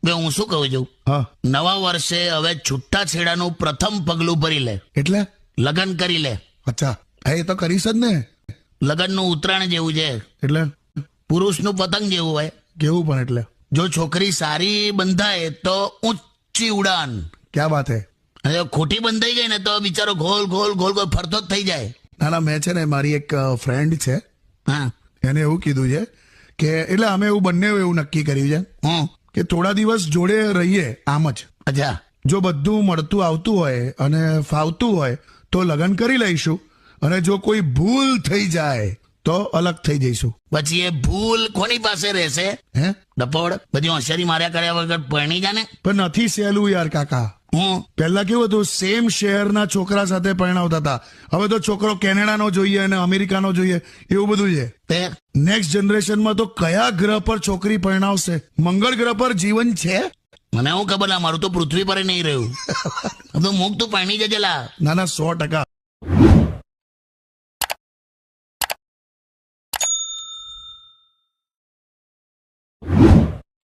બે હું શું કહું છું, હા નવા વર્ષે હવે છૂટાછેડાનું પ્રથમ પગલું ભરી લે, એટલે લગ્ન કરી લે. અચ્છા હા એ તો કરીશ જ ને. લગ્નનું ઉત્તરાયણ જેવું છે, એટલે પુરુષનું પતંગ જેવું હોય. કેવું પણ એટલે જો છોકરી સારી બંધાય તો ઊંચી ઉડાન, ક્યાં વાત હે. અને જો ખોટી બંધાઈ ગઈ ને તો બિચારો ગોલ ગોલ ગોલ ગોલ ફરતો જ થઈ જાય. ના ના મેં છે ને મારી એક ફ્રેન્ડ છે હા એને એવું કીધું છે કે એટલે અમે એવું બંને એવું નક્કી કર્યું છે હું કે થોડા દિવસ જોડે રહીએ આમ જ. અચ્છા જો બધું મળતું આવતું હોય અને ફાવતું હોય તો લગ્ન કરી લઈશું, અને જો કોઈ ભૂલ થઈ જાય તો અલગ થઈ જઈશું. પછી એ ભૂલ કોની પાસે રહેશે? હે ડપોડ બધી હોશિયારી માર્યા કર્યા વગર પરણી જાને. પણ નથી સહેલું યાર કાકા. હું પહેલા કેવું હતું, સેમ શહેરના છોકરા સાથે પરણાવતા હતા. હવે તો છોકરો કેનેડાનો જોઈએ અને અમેરિકાનો જોઈએ એવું બધું છે. તે નેક્સ્ટ જનરેશનમાં તો કયા ગ્રહ પર છોકરી પરણાવશે? મંગળ ગ્રહ પર જીવન છે? મને હું ખબર ના, મારું તો પૃથ્વી પર નહીં રહ્યું. તો મુક તું પરણી જજે લા. ના ના 100%.